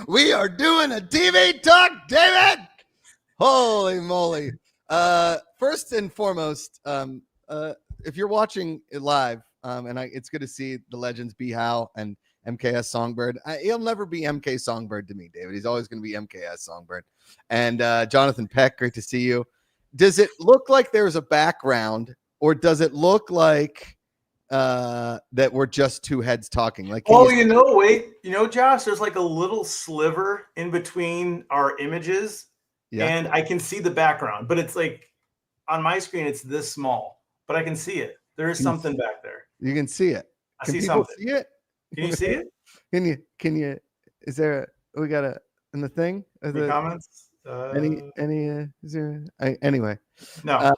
we are doing a TV talk, David. Holy moly. First and foremost, if you're watching it live, it's good to see the legends Be How and MKS Songbird. He'll never be MK Songbird to me, David. He's always going to be MKS Songbird. And Jonathan Peck, great to see you. Does it look like there's a background, or does it look like that we're just two heads talking? Like, Josh, there's like a little sliver in between our images, and I can see the background, but it's like on my screen, it's this small, but I can see it. There is something back there. You can see it. I see something. See it? Can you see it? Can you? Is there? We got in the thing? Any comments? Is there? Anyway. No.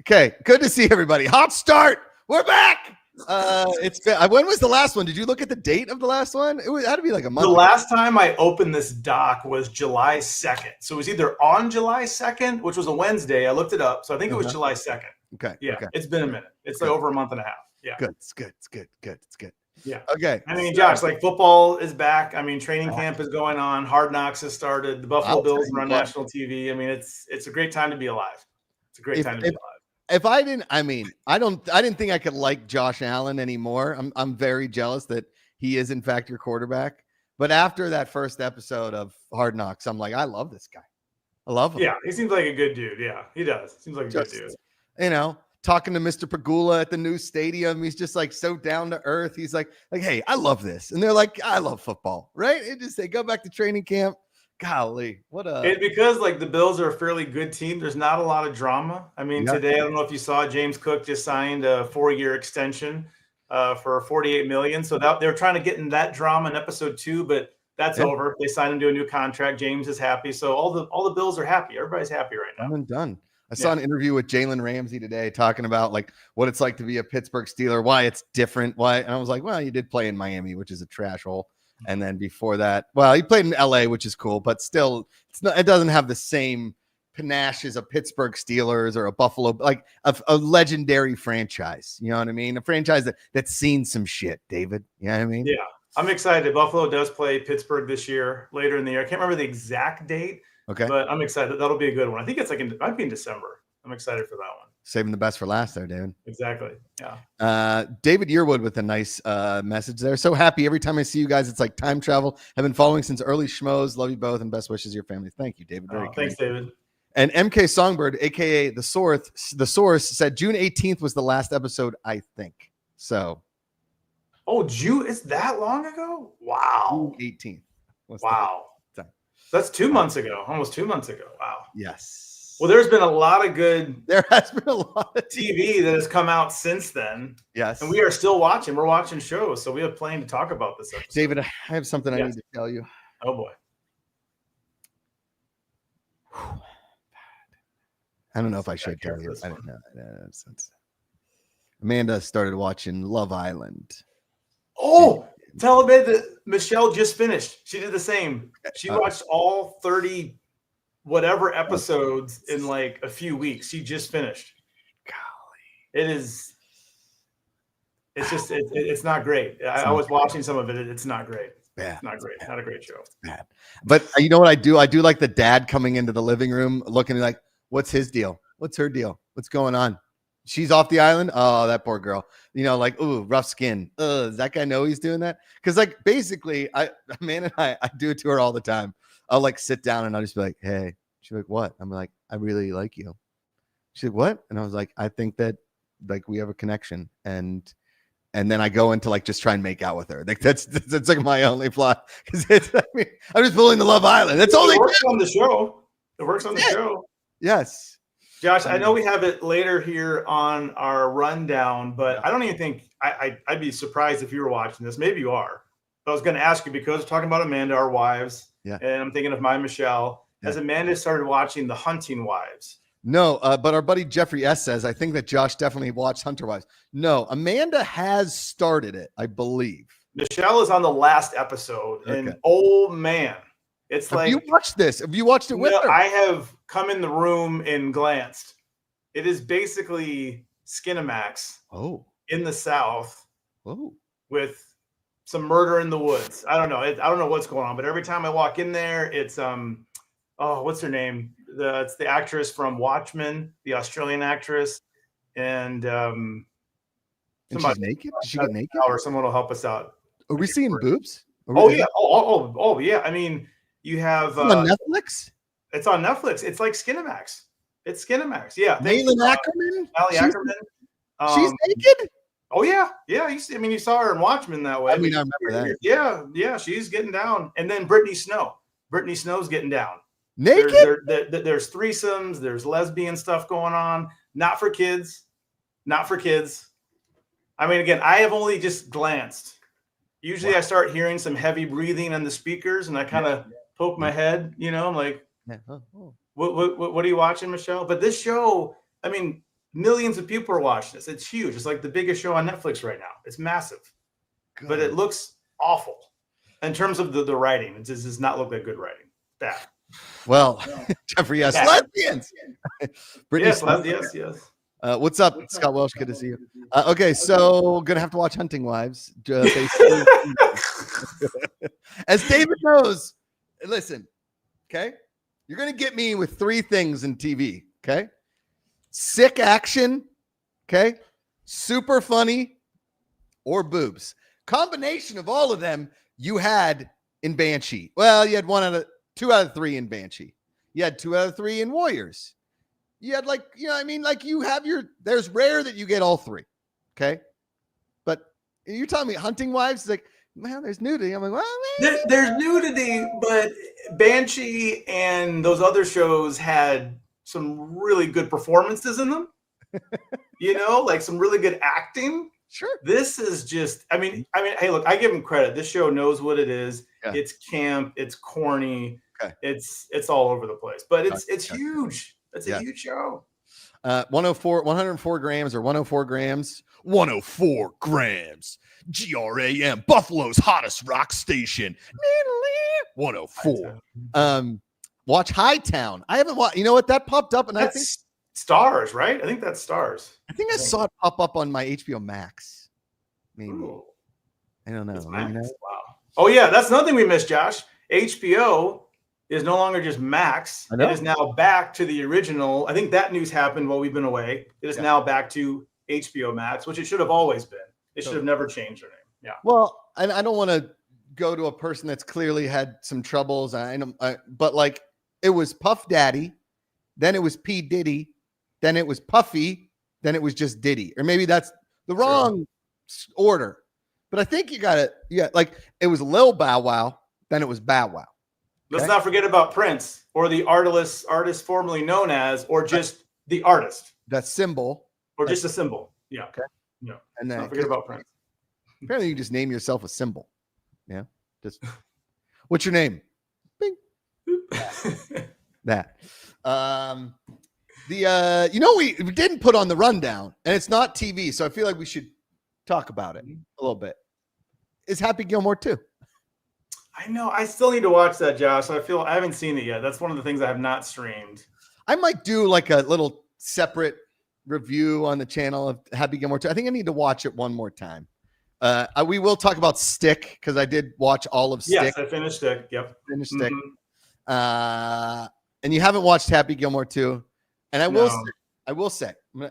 Okay. Good to see everybody. Hot start. We're back. It's been. When was the last one? Did you look at the date of the last one? It had to be like a month. The last time I opened this doc was July 2nd. So it was either on July 2nd, which was a Wednesday. I looked it up. So I think it was July 2nd. Okay. Yeah. Okay. It's been a minute. It's like over a month and a half. Yeah. Good. It's good. Yeah. Okay. I mean, Josh, like football is back. I mean, training camp is going on. Hard Knocks has started. The Buffalo Bills are on national TV. I mean, it's a great time to be alive. It's a great time to be alive. If I didn't, I didn't think I could like Josh Allen anymore. I'm very jealous that he is in fact your quarterback. But after that first episode of Hard Knocks, I'm like, I love this guy. I love him. Yeah, he seems like a good dude. Yeah, he does. Seems like a good dude. Talking to Mr. Pagula at the new stadium. He's just like so down to earth. He's like, hey, I love this. And they're like, I love football, right? They go back to training camp. Golly, and because like the Bills are a fairly good team, there's not a lot of drama. I mean, today, I don't know if you saw, James Cook just signed a 4-year extension for $48 million. So they're trying to get in that drama in episode 2, but that's over. They signed him to a new contract. James is happy. So all the Bills are happy. Everybody's happy right now. I'm done. I saw an interview with Jalen Ramsey today talking about like what it's like to be a Pittsburgh Steeler, why it's different. And I was like, well, you did play in Miami, which is a trash hole. And then before that, well, he played in LA, which is cool, but still it doesn't have the same panache as a Pittsburgh Steelers or a Buffalo, like a legendary franchise. You know what I mean? A franchise that's seen some shit, David. You know what I mean? Yeah. I'm excited. Buffalo does play Pittsburgh this year, later in the year. I can't remember the exact date. Okay. But I'm excited. That'll be a good one. I think it's it might be in December. I'm excited for that one. Saving the best for last there, David. Exactly. Yeah. David Yearwood with a nice message there. So happy every time I see you guys. It's like time travel. I've been following since early schmoes. Love you both and best wishes to your family. Thank you, David. Thanks, David. And MK Songbird, aka the source said June 18th was the last episode, I think. So. Oh, June is that long ago? Wow. June 18th. Wow. That's 2 months ago. Almost 2 months ago. Wow. Yes. Well, there's been a lot of good. There has been a lot of TV that has come out since then. Yes. And we are still watching. We're watching shows, so we have plenty to talk about this episode. David, I have something I need to tell you. Oh boy. I don't know if I should tell you. I don't know. Amanda started watching Love Island. Oh, tell me that Michelle just finished. She did the same. She watched all 30 whatever episodes in like a few weeks. She just finished. Golly. It's not great. I was watching some of it. It's not great. Bad. It's not great. Not a great show. It's bad. But you know what I do? I do like the dad coming into the living room looking like, what's his deal? What's her deal? What's going on? She's off the island. Oh, that poor girl. Like, ooh, rough skin. Does that guy know he's doing that? Because like basically, man and I do it to her all the time. I'll like sit down and I'll just be like, hey. She's like, what? I'm like, I really like you. She's like, what? And I was like, I think that like we have a connection. And then I go into like just try and make out with her. Like that's like my only plot. Because I'm just pulling the Love Island. That's all it works on the show. It works on the show. Yes. Josh, I know we have it later here on our rundown, but I don't even think I'd be surprised if you were watching this. Maybe you are. But I was going to ask you because we're talking about Amanda, our wives. Yeah. And I'm thinking of my Michelle. Yeah. Has Amanda started watching The Hunting Wives? No, but our buddy Jeffrey S. says, I think that Josh definitely watched Hunter Wives. No, Amanda has started it, I believe. Michelle is on the last episode. Okay. And oh, man. It's have you watched this? Have you watched it with her? I have come in the room and glanced. It is basically Skinamax in the South with some murder in the woods. I don't know. I don't know what's going on, but every time I walk in there, it's what's her name? It's the actress from Watchmen, the Australian actress, and she's naked. Did she get naked? Or someone will help us out. Are we seeing boobs? Yeah. Oh, yeah. I mean, you have on Netflix. It's on Netflix. It's like Skinamax. It's Skinamax. Yeah. Malin Ackerman. Ackerman. She's naked. Oh yeah. You saw her in Watchmen that way. I remember that. Yeah. She's getting down, and then Brittany Snow. Brittany Snow's getting down. Naked. There's threesomes. There's lesbian stuff going on. Not for kids. I mean, again, I have only just glanced. Usually, I start hearing some heavy breathing on the speakers, and I kind of poke my head. I'm like, what are you watching, Michelle? But this show, I mean, millions of people are watching this. It's huge. It's like the biggest show on Netflix right now. It's massive. Good. But it looks awful in terms of the writing. It does not look like good writing. Bad. Well, Jeffrey, yes, lesbians. Yes. What's up, Scott Welsh? Good to see you. Okay, so gonna have to watch Hunting Wives. As David knows, listen, okay, you're gonna get me with three things in TV. Okay, sick action, okay, super funny, or boobs. Combination of all of them you had in Banshee. Well, you had 2 out of 3 in Banshee. You had 2 out of 3 in Warriors. You had there's rare that you get all 3. Okay. But you're telling me Hunting Wives is like, well, there's nudity. I'm like, well, there's nudity, but Banshee and those other shows had some really good performances in them. Like some really good acting. Sure. This is just, I mean, hey, look, I give them credit. This show knows what it is. Yeah. It's camp. It's corny. Okay. It's all over the place, but it's huge. It's a huge show. 104 grams or 104 grams. 104 grams. GRAM, Buffalo's hottest rock station. 104. Watch Hightown. I haven't watched. You know what? That popped up, and I think Stars, right? I think that's Stars. I think I saw it pop up on my HBO Max. Maybe. Ooh. I don't know. Wow. Oh yeah, that's another thing we missed, Josh. HBO is no longer just Max. It is now back to the original. I think that news happened while we've been away. It is now back to HBO Max, which it should have always been. It should have never changed their name. Yeah. Well, I don't want to go to a person that's clearly had some troubles. But like it was Puff Daddy, then it was P Diddy, then it was Puffy, then it was just Diddy. Or maybe that's the wrong order. But I think you got it. Yeah, like it was Lil Bow Wow, then it was Bow Wow. Let's not forget about Prince or the artist formerly known as, or just the artist. That symbol. Or just a symbol. Yeah. Okay. Yeah. And then don't forget about Prince. Apparently you just name yourself a symbol. Yeah. Just what's your name? Bing. That. We didn't put on the rundown, and it's not TV, so I feel like we should talk about it a little bit. Is Happy Gilmore 2? I know. I still need to watch that, Josh. I haven't seen it yet. That's one of the things I have not streamed. I might do like a little separate review on the channel of Happy Gilmore 2. I think I need to watch it one more time. We will talk about Stick because I did watch all of Stick. Yes, I finished Stick. Yep. Finished Stick. And you haven't watched Happy Gilmore 2. And I will say, I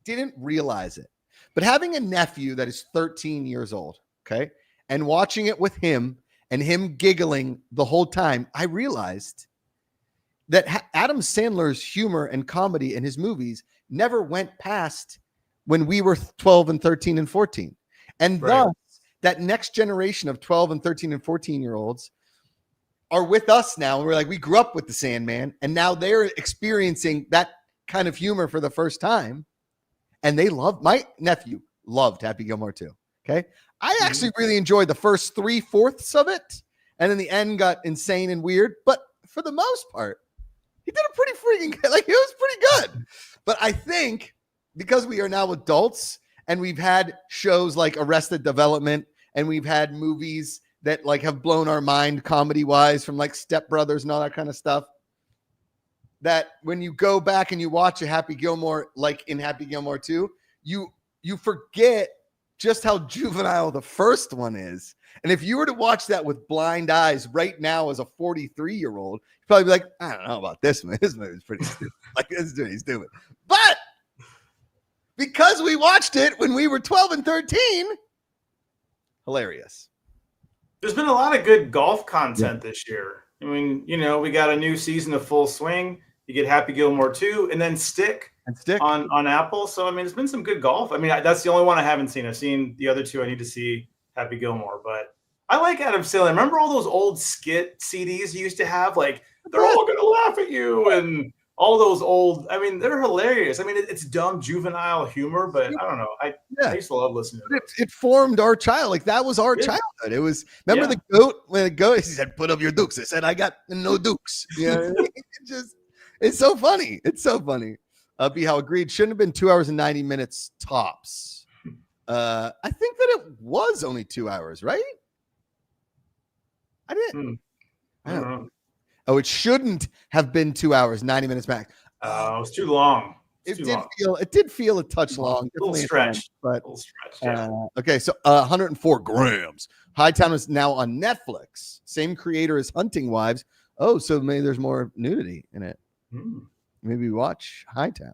didn't realize it, but having a nephew that is 13 years old, okay, and watching it with him and him giggling the whole time, I realized that Adam Sandler's humor and comedy in his movies never went past when we were 12 and 13 and 14. And thus, that next generation of 12 and 13 and 14-year-olds are with us now. And we're like, we grew up with the Sandman, and now they're experiencing that kind of humor for the first time. And my nephew loved Happy Gilmore 2. Okay. I actually really enjoyed the first 3/4 of it. And then the end got insane and weird. But for the most part, he did a pretty freaking good. Like, it was pretty good. But I think because we are now adults and we've had shows like Arrested Development and we've had movies that like have blown our mind comedy wise from like Step Brothers and all that kind of stuff, that when you go back and you watch a Happy Gilmore, like in Happy Gilmore 2, you forget just how juvenile the first one is. And if you were to watch that with blind eyes right now as a 43-year-old, you'd probably be like, I don't know about this movie. This movie is pretty stupid. Like, this is pretty stupid. But because we watched it when we were 12 and 13, hilarious. There's been a lot of good golf content this year. I mean, we got a new season of Full Swing. You get Happy Gilmore 2, and then Stick on Apple. So, I mean, it's been some good golf. I mean, that's the only one I haven't seen. I've seen the other two. I need to see Happy Gilmore. But I like Adam Sandler. Remember all those old skit CDs you used to have? Like, they're all going to laugh at you, and all those old, I mean, they're hilarious. I mean, it's dumb, juvenile humor, but I don't know. I used to love listening to it. It formed our child. Like, that was our childhood. It was, remember the goat? When the goat, he said, put up your dukes. I said, I got no dukes. It's so funny. It's so funny. How agreed. Shouldn't have been 2 hours and 90 minutes tops. I think that it was only 2 hours, right? I didn't. I don't know. Oh, it shouldn't have been 2 hours, 90 minutes max. It was too long. It did feel a touch long. A little stretch. Okay, so 104 grams. Hightown is now on Netflix. Same creator as Hunting Wives. Oh, so maybe there's more nudity in it. Maybe watch Hightown.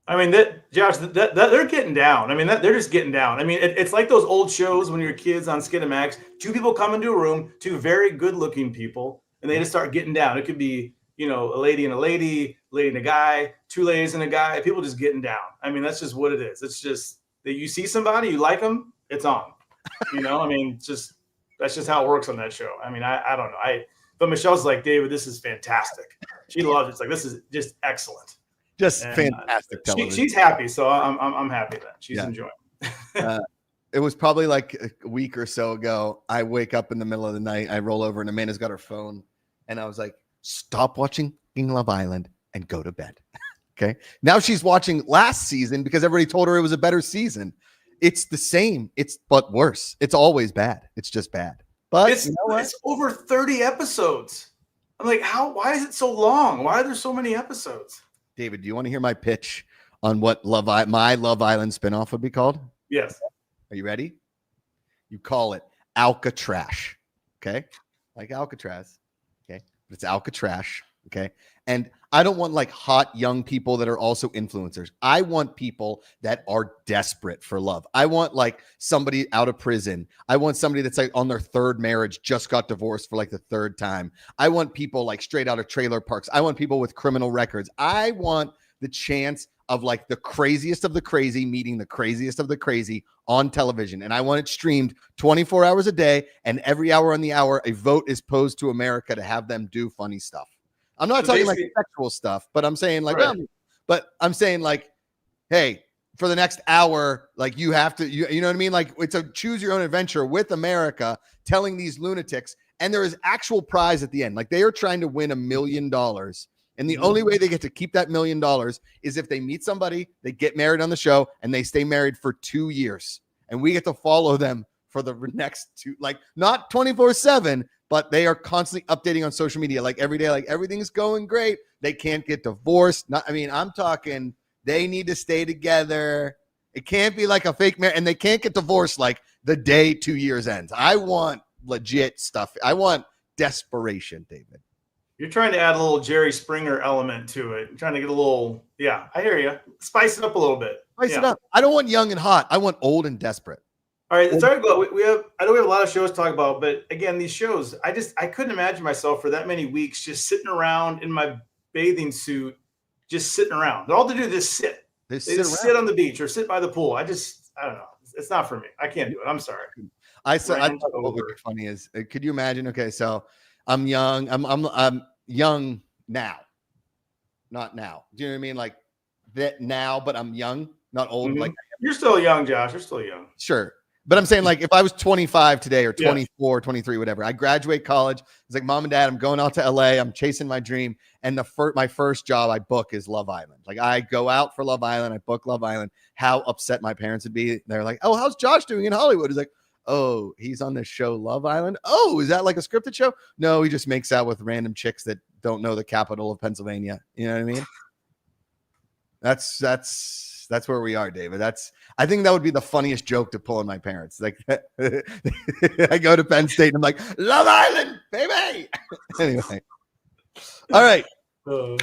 I mean, Josh, they're getting down. I mean, they're just getting down. I mean, it's like those old shows when you're kids on Skinamax. Two people come into a room, two very good-looking people, and they just start getting down. It could be, a lady and a lady and a guy, two ladies and a guy. People just getting down. I mean, that's just what it is. It's just that you see somebody, you like them, it's on. I mean, that's just how it works on that show. I mean, I don't know. But Michelle's like, David, this is fantastic. She loves it. It's like, this is just excellent. Fantastic television. She's happy, so I'm happy that she's enjoying it. It was probably like a week or so ago. I wake up in the middle of the night. I roll over and Amanda's got her phone. And I was like, stop watching Love Island and go to bed. Okay. Now she's watching last season because everybody told her it was a better season. It's the same. But worse. It's always bad. It's just bad. But it's over 30 episodes. I'm like, why is it so long? Why are there so many episodes? David, do you want to hear my pitch on what my Love Island spinoff would be called? Yes. Are you ready? You call it Alcatraz. Okay. Like Alcatraz. Okay. But it's Alcatraz. Okay. And I don't want like hot young people that are also influencers. I want people that are desperate for love. I want like somebody out of prison. I want somebody that's like on their third marriage, just got divorced for like the third time. I want people like straight out of trailer parks. I want people with criminal records. I want the chance of like the craziest of the crazy meeting the craziest of the crazy on television. And I want it streamed 24 hours a day. And every hour on the hour, a vote is posed to America to have them do funny stuff. I'm not talking like sexual stuff, but I'm saying like, hey, for the next hour, like you have to, you know what I mean? Like it's a choose your own adventure with America telling these lunatics, and there is actual prize at the end. Like they are trying to win $1 million. And the only way they get to keep that $1 million is if they meet somebody, they get married on the show, and they stay married for 2 years. And we get to follow them for the next two, like not 24/7, but they are constantly updating on social media, like every day, like everything's going great. They can't get divorced. I'm talking they need to stay together. It can't be like a fake marriage, and they can't get divorced like the day 2 years ends. I want legit stuff. I want desperation, David. You're trying to add a little Jerry Springer element to it. You're trying to get a little, I hear you. Spice it up a little bit. Spice it up. I don't want young and hot. I want old and desperate. All right, let's talk about. I know we have a lot of shows to talk about, but again, these shows, I couldn't imagine myself for that many weeks just sitting around in my bathing suit, just sitting around. All they do is sit. They just sit on the beach or sit by the pool. I don't know. It's not for me. I can't do it. I'm sorry. I thought what would be funny is, could you imagine? Okay, so I'm young. I'm young now, not now. Do you know what I mean? Like that now, but I'm young, not old. Mm-hmm. Like you're still young, Josh. You're still young. Sure. But I'm saying, like, if I was 25 today or 24, 23, whatever, I graduate college. It's like, Mom and Dad, I'm going out to LA. I'm chasing my dream. And my first job I book is Love Island. Like, I go out for Love Island. I book Love Island. How upset my parents would be. They're like, oh, how's Josh doing in Hollywood? He's like, oh, he's on this show, Love Island. Oh, is that like a scripted show? No, he just makes out with random chicks that don't know the capital of Pennsylvania. You know what I mean? That's That's where we are, David. I think that would be the funniest joke to pull on my parents. Like, I go to Penn State and I'm like, Love Island, baby. Anyway, all right. Do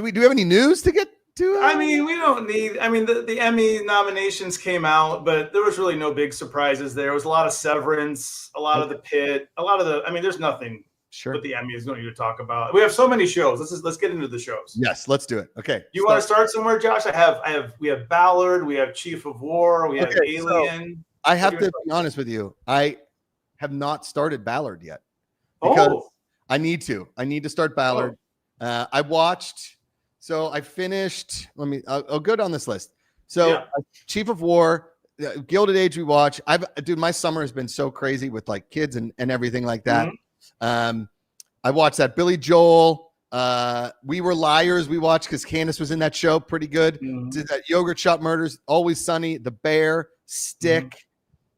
we have any news to get to? I mean, we don't need. I mean, the Emmy nominations came out, but there was really no big surprises there. It was a lot of Severance, a lot of The Pit, a lot of the. I mean, there's nothing. Sure. But the Emmys don't need to talk about. We have so many shows. Let's get into the shows. Yes, let's do it. Okay. You want to start somewhere, Josh? We have Ballard, we have Chief of War, we have Alien. So I have to be honest with you. I have not started Ballard yet. Because I need to. I need to start Ballard. I watched. So I finished. I'll go down this list. So Chief of War, Gilded Age we watch. Dude, my summer has been so crazy with like kids and everything like that. I watched that Billy Joel. We Were Liars. We watched because Candace was in that show. Pretty good. Did that Yogurt Shop Murders. Always Sunny. The Bear. Stick.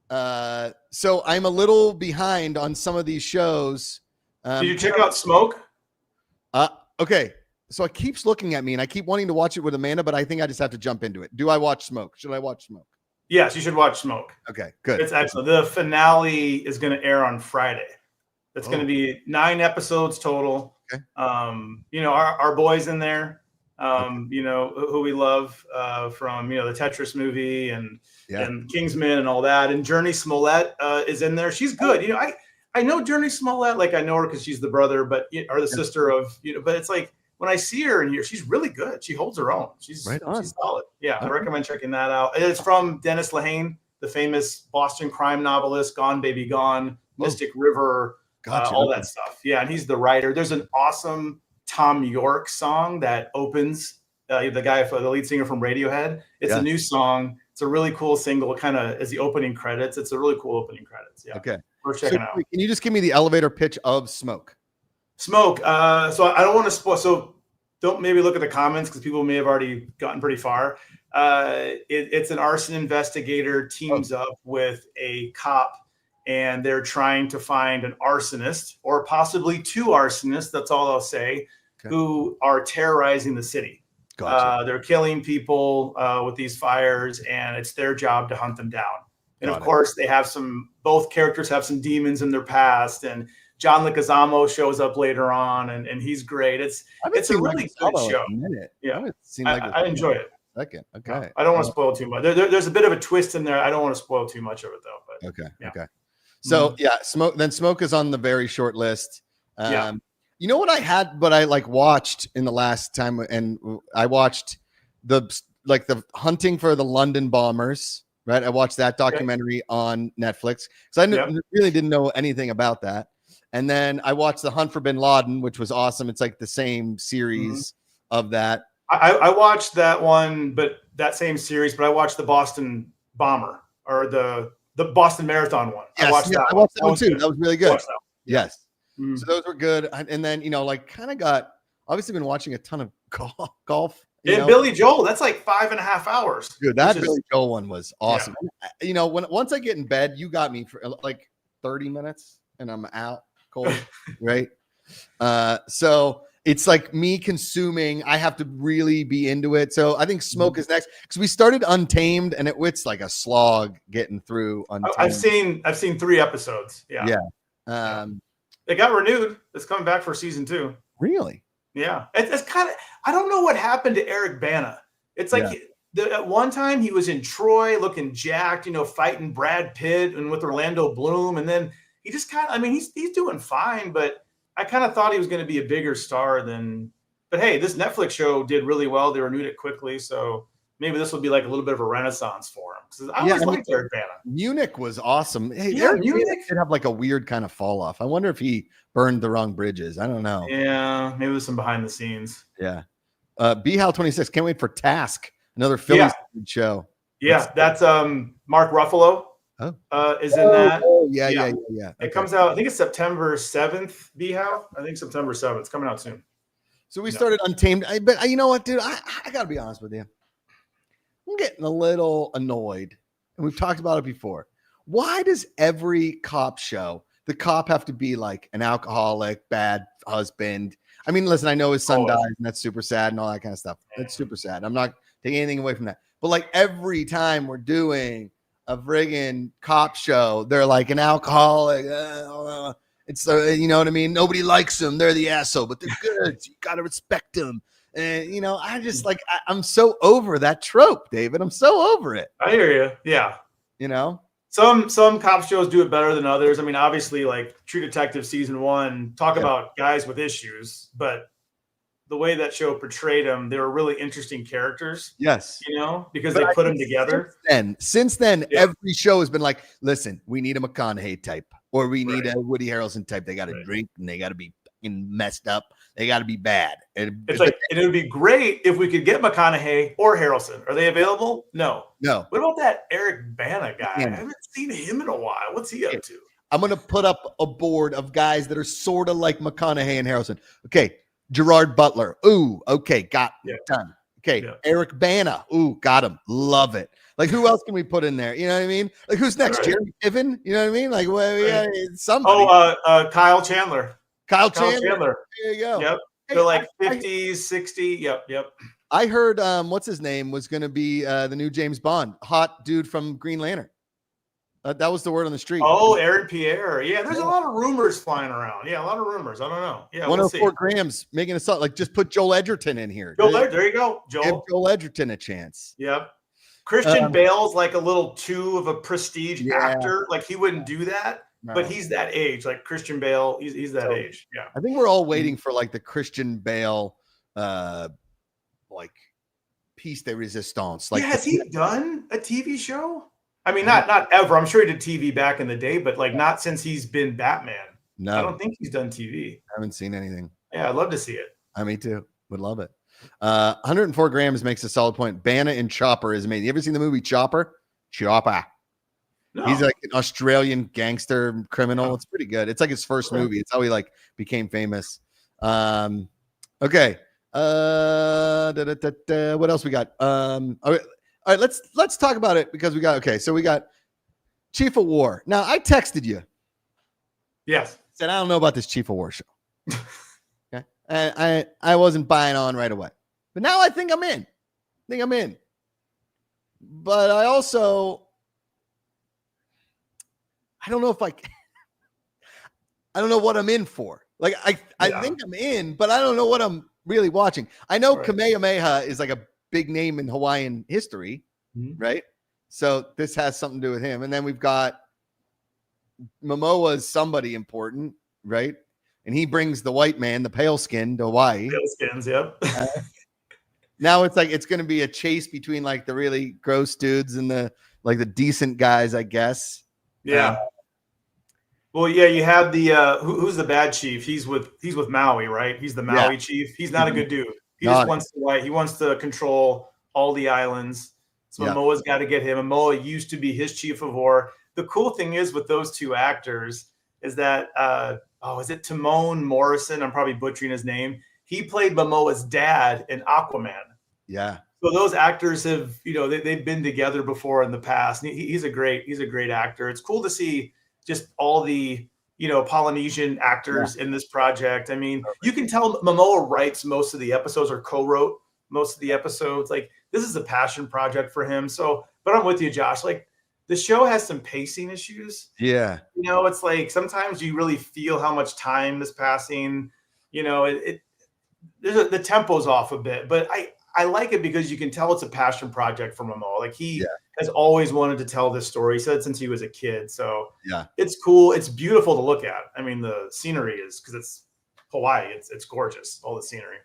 So I'm a little behind on some of these shows. Did you check out Smoke? Okay. So it keeps looking at me, and I keep wanting to watch it with Amanda, but I think I just have to jump into it. Do I watch Smoke? Should I watch Smoke? Yes, you should watch Smoke. Okay, good. It's excellent. The finale is going to air on Friday. It's going to be 9 episodes total. Okay. Our boys in there, who we love from, the Tetris movie and Kingsman and all that. And Journey Smollett is in there. She's good. I know Journey Smollett, like I know her because she's the brother, or the sister of, but it's like when I see her in here, she's really good. She holds her own. She's solid. Yeah, I recommend checking that out. And it's from Dennis Lehane, the famous Boston crime novelist, Gone Baby Gone, Mystic River. Gotcha. All that stuff. Yeah, and he's the writer. There's an awesome Tom York song that opens the guy, the lead singer from Radiohead. It's a new song. It's a really cool single, kind of as the opening credits. It's a really cool opening credits. Yeah. Okay. We're checking out. Can you just give me the elevator pitch of Smoke? Smoke. So I don't want to spoil. So don't maybe look at the comments because people may have already gotten pretty far. It's an arson investigator teams up with a cop, and they're trying to find an arsonist or possibly 2 arsonists. That's all I'll say, who are terrorizing the city. Gotcha. They're killing people with these fires, and it's their job to hunt them down. And of course, they have both characters have some demons in their past, and John Leguizamo shows up later on, and he's great. It's a really good show. Yeah, I enjoy it. Second. Okay. I don't want to spoil too much. There's a bit of a twist in there. I don't want to spoil too much of it though. But okay. So Smoke is on the very short list. You know what I had, but I watched in the last time, and I watched the hunting for the London bombers. Right, I watched that documentary on Netflix because I really didn't know anything about that. And then I watched The Hunt for Bin Laden, which was awesome. It's like the same series of that. I watched that one, but that same series. But I watched the Boston Bomber or the Boston Marathon one. Yes, I watched that one too. That was really good. Yes. Mm. So those were good. And then, kind of got obviously been watching a ton of golf. And Billy Joel, that's like 5.5 hours. Dude, that Billy Joel one was awesome. Yeah. Once I get in bed, you got me for like 30 minutes and I'm out cold, right? So it's like me consuming. I have to really be into it. So I think Smoke is next because we started Untamed and it's like a slog getting through Untamed. I've seen 3 episodes. Yeah. It got renewed. It's coming back for season 2. Really? Yeah. It's kind of, I don't know what happened to Eric Bana. It's like at one time he was in Troy looking jacked, fighting Brad Pitt and with Orlando Bloom. And then he just he's doing fine, but I kind of thought he was going to be a bigger star but hey, this Netflix show did really well. They renewed it quickly. So maybe this will be like a little bit of a renaissance for him. Because I always liked Eric Bana. Munich was awesome. Hey, Eric Munich did have like a weird kind of fall off. I wonder if he burned the wrong bridges. I don't know. Yeah, maybe there's some behind the scenes. Yeah. BHAL 26. Can't wait for Task, another Phillies show. Yeah, that's Mark Ruffalo. Is in that. Oh, yeah. It comes out, I think it's September 7th, BHAL. I think September 7th. It's coming out soon. So we started Untamed. But you know what, dude? I got to be honest with you. I'm getting a little annoyed, and we've talked about it before. Why does every cop show, the cop have to be like an alcoholic, bad husband? I mean, listen, I know his son dies, and that's super sad and all that kind of stuff. That's super sad. I'm not taking anything away from that. But like every time we're doing a friggin' cop show, they're like an alcoholic. It's you know what I mean? Nobody likes them. They're the asshole, but they're good. So you got to respect them. And, you know, I just like, I'm so over that trope, David. I'm so over it. I hear you. Yeah. You know? Some cop shows do it better than others. I mean, obviously, like True Detective season 1, talk about guys with issues, but the way that show portrayed them, they were really interesting characters. Yes. You know, because they put them together. Since then, every show has been like, listen, we need a McConaughey type, or we need a Woody Harrelson type. They got to drink and they got to be fucking messed up. They got to be bad. It's like, and it would be great if we could get McConaughey or Harrelson. Are they available? No. What about that Eric Bana guy? I haven't seen him in a while. What's he up to? I'm going to put up a board of guys that are sort of like McConaughey and Harrelson. Okay. Gerard Butler. Ooh, okay. Got done. Okay. Eric Bana. Ooh, got him. Love it. Like, who else can we put in there? You know what I mean? Like, who's next? Jeremy Piven? You know what I mean? Like, well, somebody. Kyle Chandler. Kyle Chandler. There you go. Yep. They're like 50s, 60. Yep. I heard what's his name was going to be the new James Bond, hot dude from Green Lantern. That was the word on the street. Oh, Aaron Pierre. Yeah, there's a lot of rumors flying around. Yeah, a lot of rumors. I don't know. Yeah, 104 grams making a song. Like, just put Joel Edgerton in here. There you go, Joel. Give Joel Edgerton a chance. Yep. Christian Bale's like a little too of a prestige actor. Like, he wouldn't do that. No. But he's that age, like Christian Bale. He's that age. Yeah. I think we're all waiting for like the Christian Bale, like piece de resistance. Like, has he done a TV show? I mean, not ever. I'm sure he did TV back in the day, but like not since he's been Batman. No, I don't think he's done TV. I haven't seen anything. Yeah, I'd love to see it. Me too. Would love it. 104 grams makes a solid point. Bana and Chopper is amazing. You ever seen the movie Chopper? No. He's like an Australian gangster criminal. It's pretty good. It's like his first movie. It's how he like became famous. Okay. What else we got? All right, let's talk about it because we got Chief of War. Now, I texted you. Yes. Said I don't know about this Chief of War show. Okay. And I wasn't buying on right away. But now I think I'm in. But I also I don't know if I don't know what I'm in for. Like I think I'm in, but I don't know what I'm really watching. I know Kamehameha is like a big name in Hawaiian history, right? So this has something to do with him. And then we've got Momoa's somebody important, right? And he brings the white man, the pale skin, to Hawaii. Pale skins, yep. Now it's like it's going to be a chase between like the really gross dudes and the like the decent guys, I guess. Yeah. Well, yeah, you have the who's the bad chief? He's with Maui, right? He's the Maui chief. He's not a good dude. He just wants to control all the islands. So Momoa's got to get him. And Momoa used to be his chief of war. The cool thing is with those two actors is that is it Timon Morrison? I'm probably butchering his name. He played Momoa's dad in Aquaman. Yeah. So those actors have, they've been together before in the past. And he's a great actor. It's cool to see just all the, Polynesian actors in this project. I mean, you can tell Momoa writes most of the episodes or co-wrote most of the episodes. Like, this is a passion project for him. So, but I'm with you, Josh. Like, the show has some pacing issues. Yeah. It's like sometimes you really feel how much time is passing. The tempo's off a bit, but I like it because you can tell it's a passion project for Momoa. Like, he has always wanted to tell this story. He said since he was a kid. So it's cool. It's beautiful to look at. I mean, the scenery is, because it's Hawaii. It's gorgeous. All the scenery.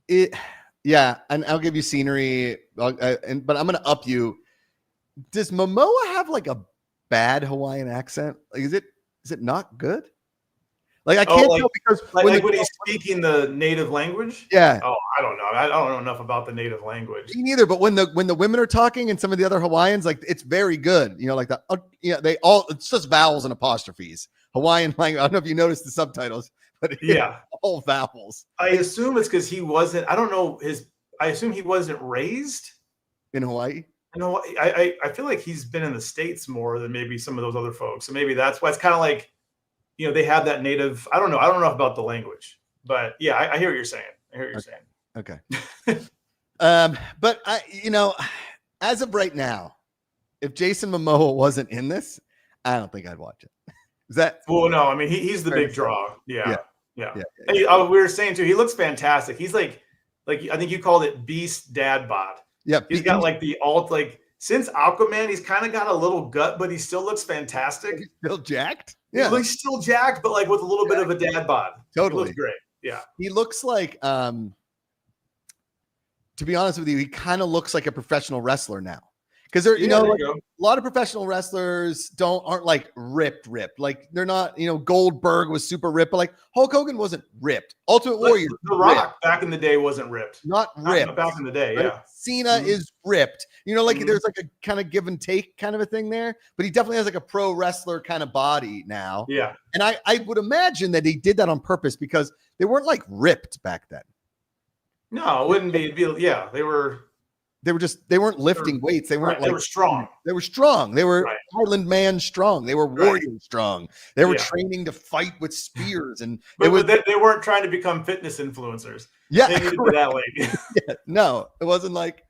And I'll give you scenery, but I'm going to up you. Does Momoa have like a bad Hawaiian accent? Like, is it not good? Like, I can't tell because when he's speaking the native language. Yeah. Oh, I don't know. I don't know enough about the native language. Me neither. But when the women are talking and some of the other Hawaiians, like, it's very good. Like that. It's just vowels and apostrophes. Hawaiian language. I don't know if you noticed the subtitles, but all vowels. I assume it's because he wasn't. I don't know I assume he wasn't raised in Hawaii. No, I feel like he's been in the States more than maybe some of those other folks. So maybe that's why it's kind of like, they have that native. I don't know about the language, but yeah, I hear what you're saying. Okay. But as of right now, if Jason Momoa wasn't in this, I don't think I'd watch it. Is that? Well, no, I mean he's the big draw. Yeah. Yeah. And we were saying too, he looks fantastic. He's like I think you called it Beast Dad Bod. Yeah, he's got like the since Aquaman, he's kind of got a little gut, but he still looks fantastic. He's still jacked. Yeah, he's still jacked, but like with a little bit of a dad bod. Totally, he looks great. Yeah, he looks like. To be honest with you, he kind of looks like a professional wrestler now. Because they're, a lot of professional wrestlers aren't like ripped. Like they're not, Goldberg was super ripped, but like Hulk Hogan wasn't ripped. Ultimate Warrior, The Rock back in the day wasn't ripped. Not ripped. Back in the day, right? Yeah. Cena is ripped. There's like a kind of give and take kind of a thing there, but he definitely has like a pro wrestler kind of body now. Yeah. And I would imagine that he did that on purpose because they weren't like ripped back then. No, it wouldn't be. Yeah, they were. They weren't lifting weights. They weren't they were strong. They were strong. They were Island Man strong. They were warrior strong. They were training to fight with spears. But they weren't trying to become fitness influencers. Yeah. They needed to be that late. No, it wasn't like,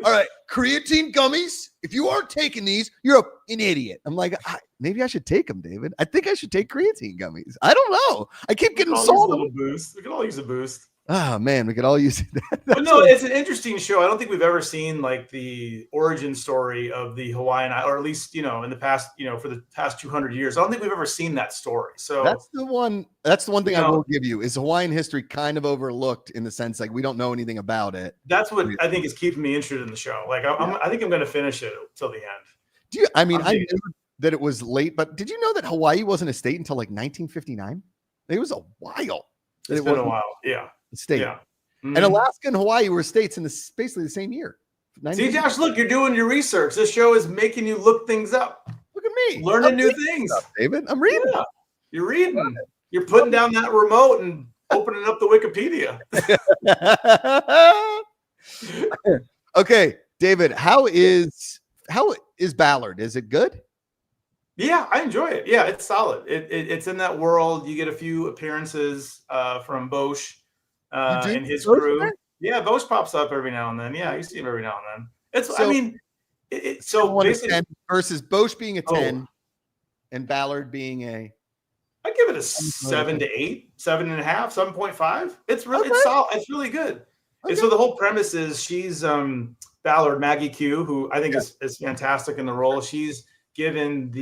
all right, creatine gummies. If you aren't taking these, you're an idiot. I'm like, maybe I should take them, David. I think I should take creatine gummies. I don't know. I keep getting sold. A little boost. We could all use a boost. Oh man, we could all use that. But no, it's an interesting show. I don't think we've ever seen like the origin story of the Hawaiian, or at least in the past, for the past 200 years. I don't think we've ever seen that story. So that's the one thing I will give you is Hawaiian history kind of overlooked in the sense like we don't know anything about it. That's what I think is keeping me interested in the show. Like I think I'm going to finish it till the end. I knew that it was late, but did you know that Hawaii wasn't a state until like 1959? It was a while. It's been a while. Yeah. State. Yeah. Mm-hmm. And Alaska and Hawaii were states in basically the same year. See, Josh, look, you're doing your research. This show is making you look things up. Look at me. Learning new things. David, I'm reading. Yeah. You're reading. You're putting down that remote and opening up the Wikipedia. Okay, David, how is Ballard? Is it good? Yeah, I enjoy it. Yeah, it's solid. It's in that world. You get a few appearances from Bosch. And his crew. Yeah, Bosch pops up every now and then. Yeah, you see him every now and then. So basically versus Bosch being a 10 and Ballard being a. I give it a 7 to 8, 7.5, 7.5. It's really solid. It's really good. Okay. And so the whole premise is she's Ballard, Maggie Q, who I think is fantastic in the role. She's given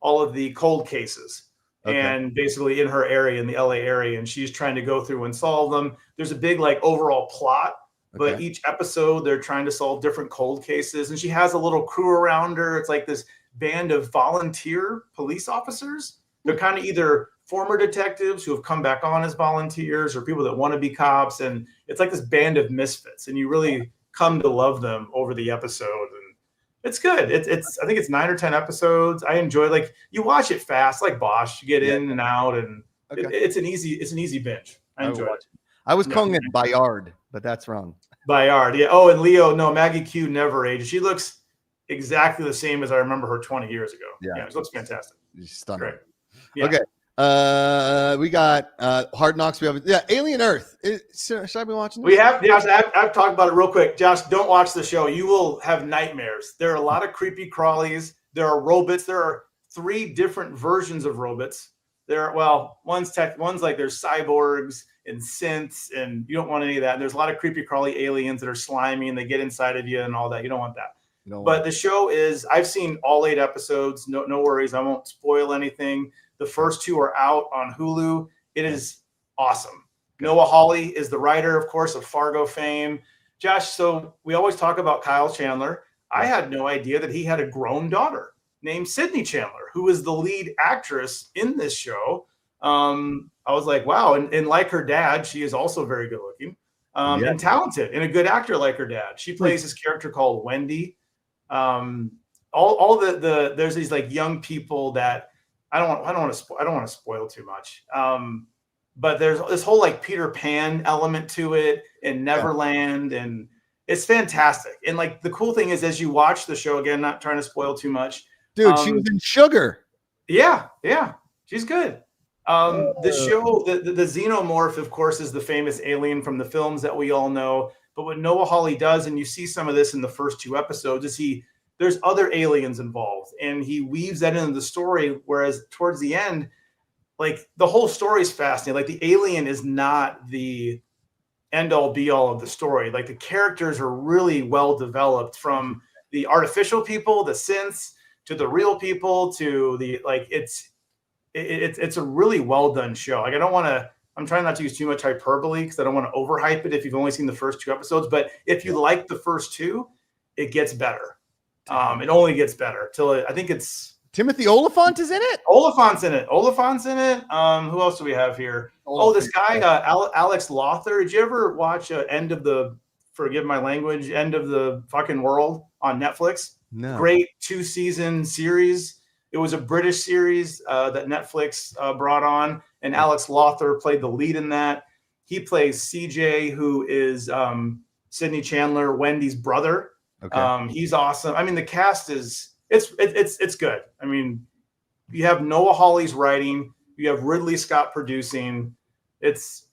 all of the cold cases. Okay. And basically in her area, in the LA area, and she's trying to go through and solve them. There's a big overall plot, but each episode they're trying to solve different cold cases. And she has a little crew around her. It's like this band of volunteer police officers. They're kind of either former detectives who have come back on as volunteers or people that want to be cops. And it's like this band of misfits, and you really come to love them over the episode. It's good. I think it's 9 or 10 episodes. I enjoy you watch it fast, like Bosch. You get in and out, and it's an easy binge. I enjoy it. I was calling it Bayard, but that's wrong. Bayard, yeah. Oh, and Leo, no, Maggie Q never ages. She looks exactly the same as I remember her 20 years ago. Yeah, she looks fantastic. She's stunning. Great. Yeah. Okay. We got Hard Knocks. We have Alien Earth. Should I be watching this? We have. Josh, I've talked about it real quick. Josh, don't watch the show. You will have nightmares. There are a lot of creepy crawlies. There are robots. There are 3 different versions of robots. One's like there's cyborgs and synths, and you don't want any of that. And there's a lot of creepy crawly aliens that are slimy and they get inside of you and all that. You don't want that. But the show is. I've seen all 8 episodes. No worries. I won't spoil anything. The first 2 are out on Hulu. It is awesome. Noah Hawley is the writer, of course, of Fargo fame. Josh, so we always talk about Kyle Chandler. I had no idea that he had a grown daughter named Sydney Chandler, who is the lead actress in this show. I was like, wow. And like her dad, she is also very good looking and talented and a good actor like her dad. She plays this character called Wendy. There's these young people that I don't want to spoil too much. But there's this whole Peter Pan element to it in Neverland, and it's fantastic. And the cool thing is, as you watch the show, again, not trying to spoil too much. Dude, she was in Sugar. Yeah, she's good. The show, the Xenomorph, of course, is the famous alien from the films that we all know. But what Noah Hawley does, and you see some of this in the first 2 episodes, is there's other aliens involved, and he weaves that into the story. Whereas towards the end, like the whole story is fascinating. Like the alien is not the end all be all of the story. Like the characters are really well developed, from the artificial people, the synths, to the real people, to the like. It's a really well done show. Like I'm trying not to use too much hyperbole because I don't want to overhype it if you've only seen the first 2 episodes. But if you like the first 2, it gets better. It only gets better till I think it's Timothy Oliphant is in it. Oliphant's in it. Who else do we have here? This guy, Alex Lothar. Did you ever watch End of the Fucking World on Netflix? No. Great 2-season series. It was a British series that Netflix brought on, and Alex Lothar played the lead in that. He plays CJ, who is Sydney Chandler, Wendy's brother. Okay. He's awesome. I mean, the cast is it's good. I mean, you have Noah Hawley's writing, you have Ridley Scott producing. It's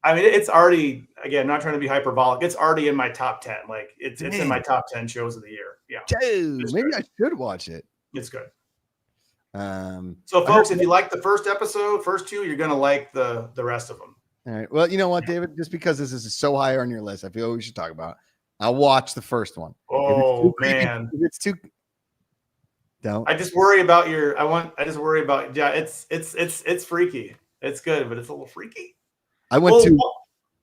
already, again, not trying to be hyperbolic, it's already in my top 10. Like it's in my top 10 shows of the year. Yeah. Dude, maybe I should watch it. It's good. So folks, if you like the first 2, you're gonna like the rest of them. All right. Well, you know what, David? Just because this is so high on your list, I feel we should talk about it. I'll watch the first one. Oh man, if it's too. Don't. I just worry about yeah. It's freaky. It's good, but it's a little freaky.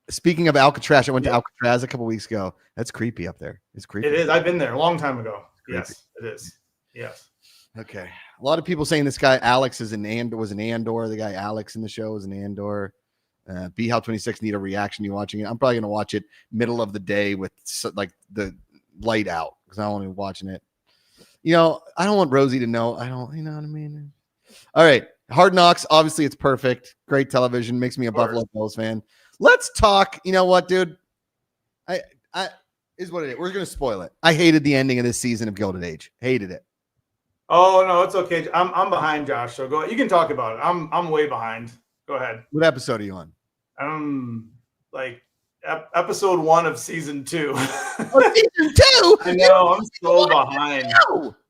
Speaking of Alcatraz, I went to Alcatraz a couple weeks ago. That's creepy up there. It's creepy. It is. I've been there a long time ago. Yes, it is. Yes. Okay. A lot of people saying this guy Alex was an Andor. The guy Alex in the show was an Andor. BHow26 need a reaction. You watching it? I'm probably gonna watch it middle of the day with like the light out because I don't want to be watching it. You know, I don't want Rosie to know. You know what I mean? All right. Hard Knocks. Obviously, it's perfect. Great television. Makes me a Buffalo Bills fan. Let's talk. You know what, dude? I is what it is. We're gonna spoil it. I hated the ending of this season of Gilded Age. Hated it. Oh no, it's okay. I'm behind, Josh. So go ahead. You can talk about it. I'm way behind. Go ahead. What episode are you on? Like episode 1 of season 2. Season 2? I know. I'm so behind.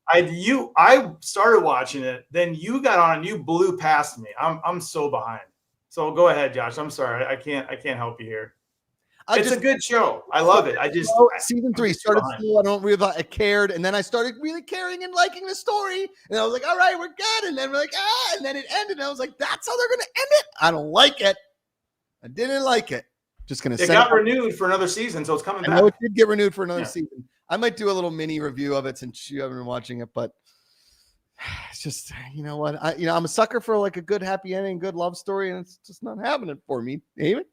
I started watching it, then you got on and you blew past me. I'm so behind. So go ahead, Josh. I'm sorry. I can't help you here. It's a good show. I love it. Season 3 started slow. I don't really I cared, and then I started really caring and liking the story. And I was like, all right, we're good. And then we're like, and then it ended. And I was like, that's how they're gonna end it. I don't like it. I didn't like it. Just gonna say it got renewed for another season, so it's coming back. I know it did get renewed for another season. I might do a little mini review of it since you haven't been watching it, but it's just, you know what? I'm a sucker for like a good happy ending, good love story, and it's just not happening for me, David.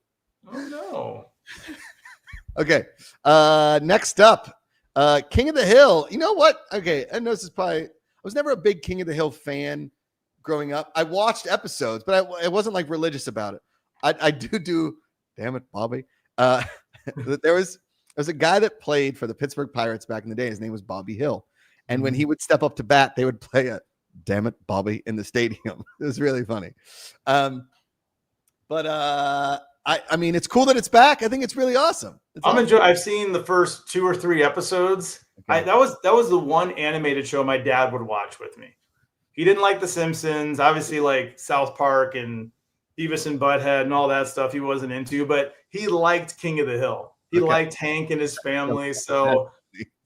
Oh no. Okay. Next up, King of the Hill. You know what? Okay, I know this is I was never a big King of the Hill fan growing up. I watched episodes, but I wasn't like religious about it. I do. Damn it, Bobby. There was a guy that played for the Pittsburgh Pirates back in the day. His name was Bobby Hill, and when he would step up to bat, they would play a "Damn it, Bobby" in the stadium. It was really funny. I mean, it's cool that it's back. I think it's really awesome. I've seen the first 2 or 3 episodes. Okay. That was the one animated show my dad would watch with me. He didn't like The Simpsons, obviously, like South Park and Beavis and Butthead and all that stuff he wasn't into, but he liked King of the Hill. He liked Hank and his family. So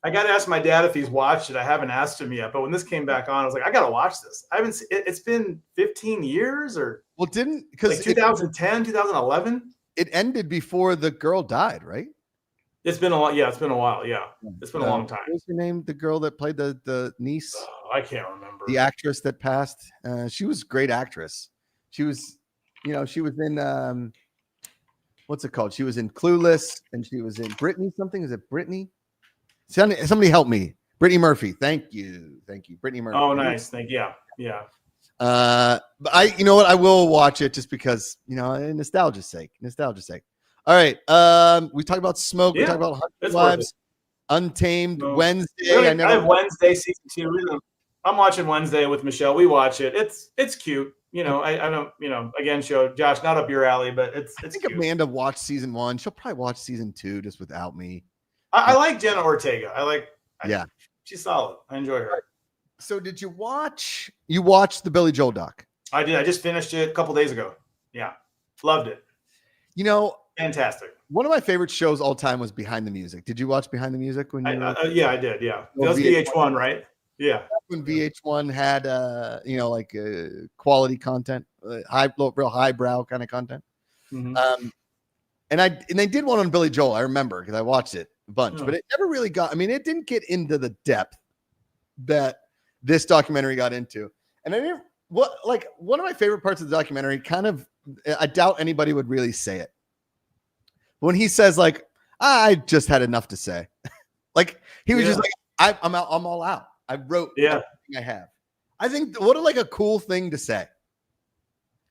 I got to ask my dad if he's watched it. I haven't asked him yet, but when this came back on, I was like, I got to watch this. I haven't seen it. It's been 15 years because 2010, 2011. It ended before the girl died, right? It's been a while. Yeah, it's been a while. Yeah, it's been a long time. What's her name? The girl that played the niece? I can't remember. The actress that passed. She was a great actress. She was, she was in what's it called? She was in Clueless, and she was in Brittany something. Is it Brittany? Somebody help me. Brittany Murphy. Thank you, Brittany Murphy. Oh, nice. Yeah. But you know what? I will watch it just because, nostalgia's sake. All right. We talked about Smoke. We talked about Hundred Wives, Untamed, Wednesday. I have Wednesday season 2. I'm watching Wednesday with Michelle. We watch it. It's cute. I don't, again, show Josh, not up your alley, but it's I think cute. Amanda watched season 1. She'll probably watch season 2 just without me. I like Jenna Ortega. She's solid. I enjoy her. So did you watch the Billy Joel doc? I did. I just finished it a couple days ago. Yeah. Loved it. Fantastic. One of my favorite shows all time was Behind the Music. Did you watch Behind the Music when you yeah, I did. Yeah. That was VH1, right? Yeah. When VH1 had quality content, real highbrow kind of content. Mm-hmm. And they did one on Billy Joel. I remember because I watched it a bunch, but it never really got. I mean, it didn't get into the depth that this documentary got into. And I didn't. One of my favorite parts of the documentary, I doubt anybody would really say it. When he says I just had enough to say, he was just I'm out. I'm all out. I wrote everything I have. I think what a cool thing to say.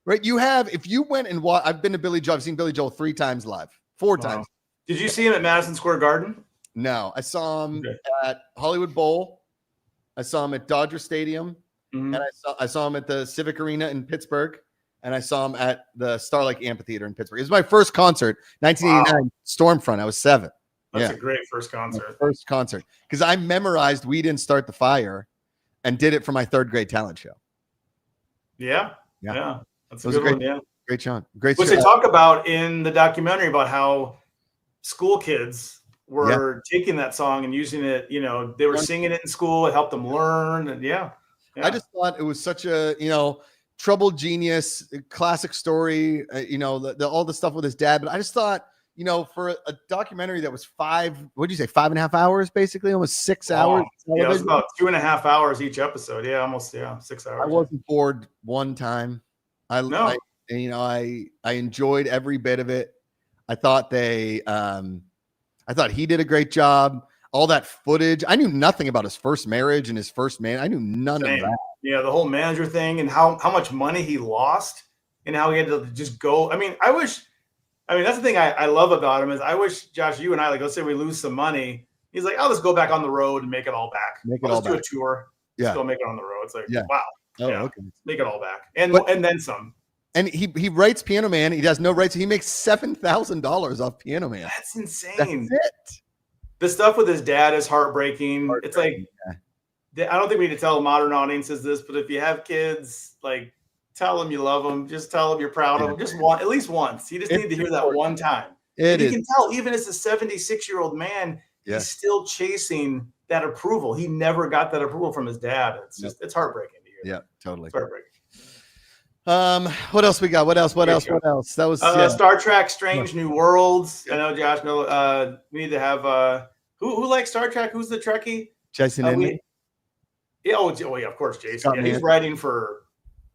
Right? If you went and watched, I've been to Billy Joel. I've seen Billy Joel 3 times live, 4 times. Did you see him at Madison Square Garden? No, I saw him at Hollywood Bowl. I saw him at Dodger Stadium, and I saw him at the Civic Arena in Pittsburgh, and I saw him at the Starlight Amphitheater in Pittsburgh. It was my first concert, 1989 Stormfront. I was 7. That's a great first concert. First concert because I memorized "We Didn't Start the Fire" and did it for my 3rd grade talent show. Yeah. That's a good one. Yeah, great Sean. Great. Which they talk about in the documentary about how school kids were taking that song and using it. They were singing it in school. It helped them learn. And I just thought it was such a troubled genius, classic story. All the stuff with his dad, but I just thought. For a documentary that was 5.5 hours, basically almost 6 hours. Yeah, it was about 2.5 hours each episode. Yeah, almost 6 hours. I wasn't bored one time. I enjoyed every bit of it. I thought I thought he did a great job. All that footage. I knew nothing about his first marriage and his first man. I knew none of that. Yeah, the whole manager thing and how much money he lost and how he had to just go. That's the thing I love about him is I wish, Josh, you and I, let's say we lose some money. He's like, I'll just go back on the road and make it all back. I'll just do a tour. Just go make it on the road. It's like, wow. Oh, okay. Make it all back. And then some. And he writes Piano Man. He has no rights. He makes $7,000 off Piano Man. That's insane. That's it. The stuff with his dad is heartbreaking. It's like, I don't think we need to tell modern audiences this, but if you have kids, tell them you love them. Just tell them you're proud of them. Just at least once. You just need to hear that one time. You can tell, even as a 76-year-old man, he's still chasing that approval. He never got that approval from his dad. It's just it's heartbreaking to hear. Yeah, totally. It's heartbreaking. What else we got? What else? That was Star Trek: Strange New Worlds. I know, Josh. No, we need to have who likes Star Trek? Who's the Trekkie? Jason Inman. Yeah, of course, Jason. He's writing for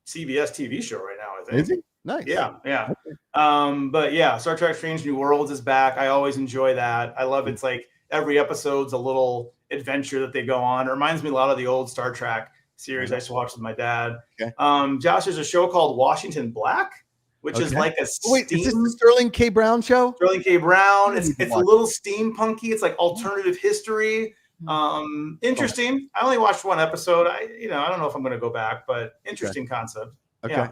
CBS TV show right now, I think. Is he? Nice. Yeah. Okay. But yeah, Star Trek: Strange New Worlds is back. I always enjoy that. I love it's like every episode's a little adventure that they go on. It reminds me a lot of the old Star Trek series I used to watch with my dad. Okay. Josh, there's a show called Washington Black, which is like a Wait, is this the Sterling K. Brown show? Sterling K. Brown. It's a little steampunky. It's like alternative history. Interesting. I only watched one episode. I don't know if I'm going to go back, but interesting concept. Okay.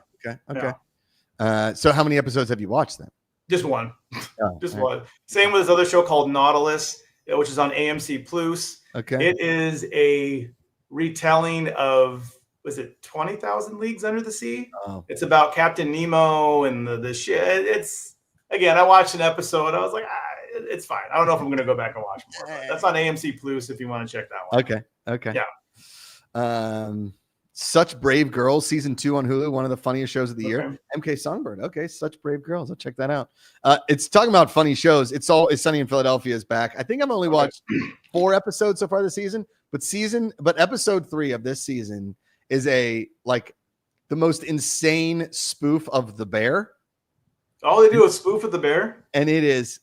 So how many episodes have you watched then? Just one. One. Same with this other show called Nautilus, which is on AMC Plus. Okay. It is a retelling of, was it 20,000 Leagues Under the Sea? Oh. It's about Captain Nemo and the shit. It's, again, I watched an episode. I was like, it's fine. I don't know if I'm going to go back and watch more. But that's on AMC Plus if you want to check that one. Okay. Yeah. Such Brave Girls, season 2 on Hulu, one of the funniest shows of the year. MK Songbird. Okay, Such Brave Girls. I'll check that out. It's talking about funny shows. It's Sunny in Philadelphia is back. I think I've only watched 4 episodes so far this season, but episode 3 of this season is the most insane spoof of The Bear. All they do is spoof of The Bear, and it's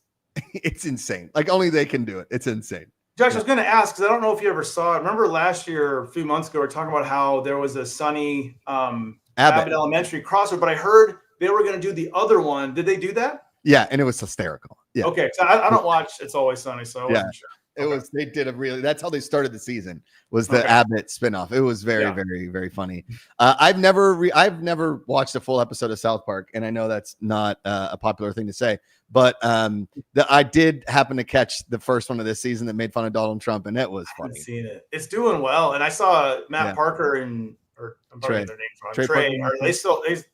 insane. Like only they can do it. It's insane. Josh, I was going to ask, because I don't know if you ever saw it. Remember last year, a few months ago, we were talking about how there was a Sunny Abbott Elementary crossover, but I heard they were going to do the other one. Did they do that? Yeah, and it was hysterical. Yeah. Okay, so I don't watch It's Always Sunny, so I wasn't sure. They did that's how they started the season, was the Abbott spinoff. It was very, very, very funny. I've never watched a full episode of South Park, and I know that's not a popular thing to say, but I did happen to catch the first one of this season that made fun of Donald Trump, and it was funny. I haven't seen it. It's doing well, and I saw Matt Parker and I'm probably getting their names wrong. Trey, they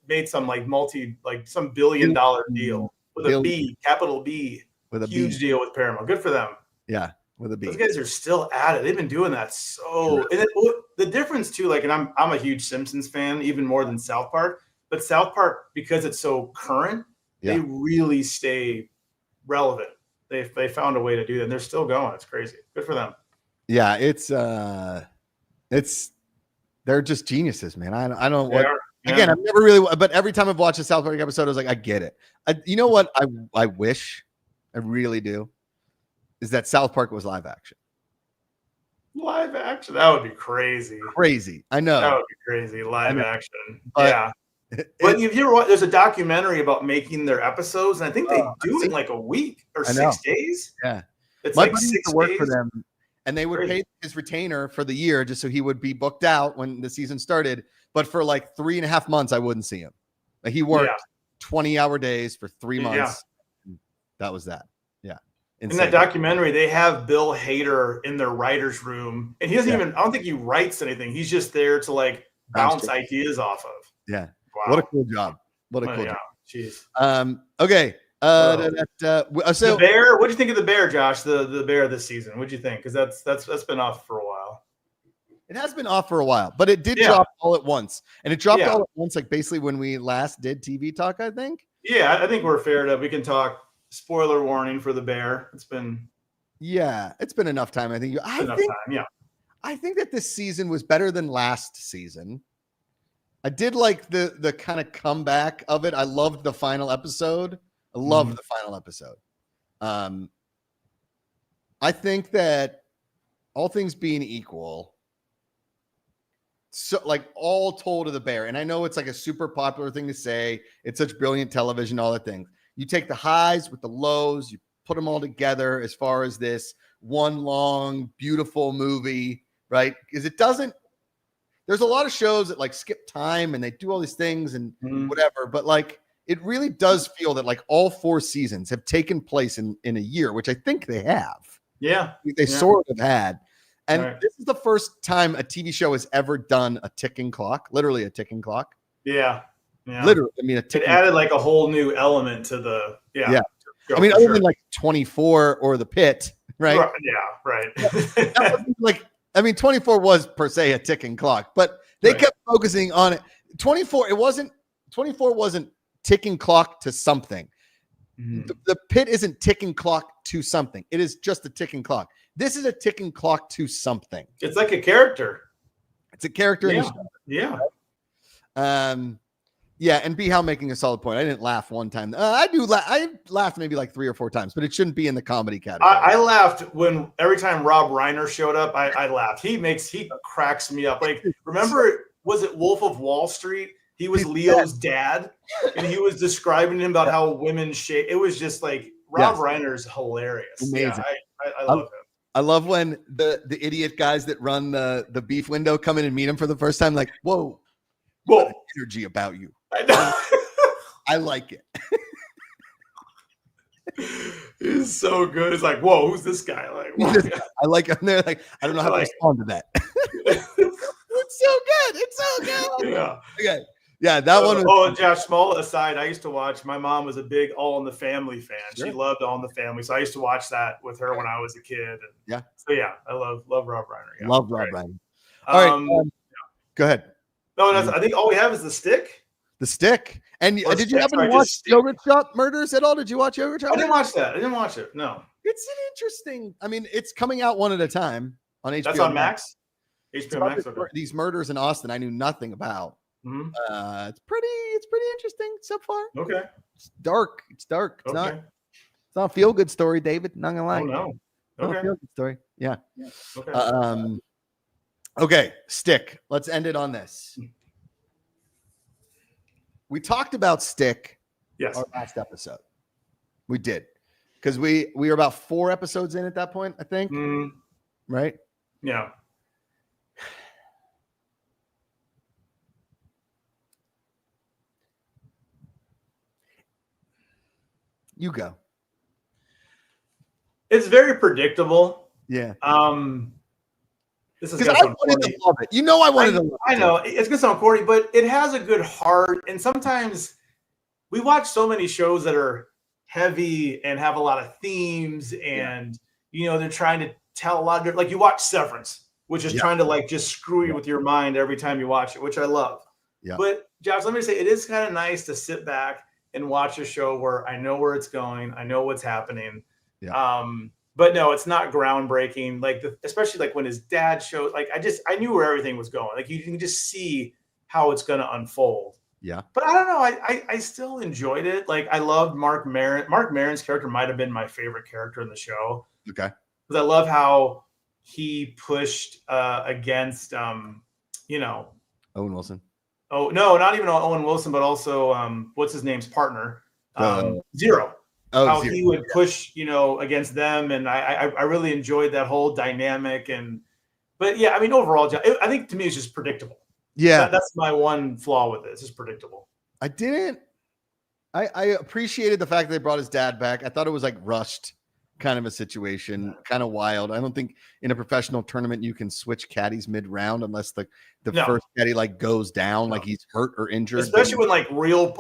made some some $1 billion deal with a B, capital B, with a huge deal with Paramount. Good for them. Yeah, with a B. Those guys are still at it. They've been doing that and the difference too. And I'm a huge Simpsons fan, even more than South Park. But South Park, because it's so current, they really stay relevant. They found a way to do that, and they're still going. It's crazy. Good for them. Yeah, they're just geniuses, man. I don't what. Again, I've never really, but every time I've watched a South Park episode, I was like, I get it. You know what? I wish, I really do, is that South Park was live action. Live action? That would be crazy. Crazy. I know. That would be crazy. Live action. But But if you ever, there's a documentary about making their episodes, and I think they do it in like a week or 6 days. Yeah. It's My like buddy 6 used to work days. for them, and they would pay his retainer for the year just so he would be booked out when the season started. But for like 3.5 months, I wouldn't see him. Like he worked 20-hour days for 3 months. Yeah. That was that. Yeah. Insane. In that documentary, they have Bill Hader in their writer's room, and he doesn't even, I don't think he writes anything. He's just there to like bounce ideas off of. Yeah. Wow. What a cool job. What a cool job. Jeez. Okay. So the Bear, what do you think of the Bear, Josh? The Bear this season. What do you think? Because that's been off for a while. It has been off for a while, but it did drop all at once. And it dropped all at once, like basically when we last did TV talk, I think. Yeah, I think we're fair to we can talk. Spoiler warning for the Bear. It's been enough time. I think I think that this season was better than last season. I did like the kind of comeback of it. I loved the final episode. I think that all things being equal, so like all told of the Bear, and I know it's like a super popular thing to say. It's such brilliant television, all that thing. You take the highs with the lows, you put them all together as far as this one long, beautiful movie, right? Because it doesn't. There's a lot of shows that like skip time and they do all these things and whatever, but like it really does feel that like all 4 seasons have taken place in a year, which I think they have. Yeah. They sort of had. And this is the first time a TV show has ever done a ticking clock, literally a ticking clock. Yeah. Yeah. Literally. I mean, it added like a whole new element to the, I mean, other than like 24 or The Pit, right? Yeah, right. That wasn't like, I mean, 24 was per se a ticking clock, but they kept focusing on it. 24 wasn't ticking clock to something. The Pit isn't ticking clock to something. It is just a ticking clock. This is a ticking clock to something. It's like a character. It's a character. Yeah. And B How making a solid point. I didn't laugh one time. I laughed maybe like 3 or 4 times, but it shouldn't be in the comedy category. I laughed every time Rob Reiner showed up. I laughed. He cracks me up. Like, remember, was it Wolf of Wall Street? He was Leo's dad, and he was describing him about how women shake. It was just like Rob Reiner's hilarious. Amazing. Yeah, I love him. I love when the idiot guys that run the beef window come in and meet him for the first time. Like, whoa, energy about you. I know. I like it. He's so good. It's like, whoa, who's this guy? Like, I like him. They're like, I don't know how to respond to that. It's so good. It's so good. Yeah. Okay. Yeah, that one. And Josh, small aside, I used to watch. My mom was a big All in the Family fan. Sure. She loved All in the Family, so I used to watch that with her when I was a kid. And so I love Rob Reiner. Yeah. Love Rob Reiner. All right, go ahead. No, I think all we have is the stick. The stick. And did you happen to watch Yogurt Shop Murders at all? Did you watch Yogurt Shop? I didn't watch that. I didn't watch it. No. It's an interesting. I mean, it's coming out one at a time on HBO. That's on Max. HBO Max. These murders in Austin, I knew nothing about. Mm-hmm. It's pretty interesting so far. Okay. It's dark. It's not a feel good story, David. Not gonna lie. Oh no. Okay. Not a feel good story. Yeah. Okay. Okay. Stick. Let's end it on this. We talked about Stick. Yes. Our last episode. We did. because we were about 4 episodes in at that point, I think. Right? Yeah. You go. It's very predictable. Yeah. This is because I wanted to love it. You know, I wanted to love it. I know it's gonna sound corny, but it has a good heart. And sometimes we watch so many shows that are heavy and have a lot of themes, and they're trying to tell a lot of different. Like you watch Severance, which is trying to like just screw you with your mind every time you watch it, which I love. Yeah. But Josh, let me say, it is kind of nice to sit back and watch a show where I know where it's going, I know what's happening. Yeah. But no, it's not groundbreaking. Like especially like when his dad showed, like I knew where everything was going. Like you can just see how it's going to unfold. Yeah. But I don't know. I still enjoyed it. Like I loved Mark Maron. Mark Maron's character might have been my favorite character in the show. Okay. Because I love how he pushed against Owen Wilson. Oh no, not even Owen Wilson, but also what's his name's partner, Zero. How Zero. He would push, against them, and I really enjoyed that whole dynamic. But yeah, I mean, overall, I think to me it's just predictable. Yeah, that's my one flaw with it. It's just predictable. I appreciated the fact that they brought his dad back. I thought it was like rushed kind of a situation, kind of wild. I don't think in a professional tournament you can switch caddies mid-round unless the first caddy like goes down, like he's hurt or injured. Especially when like real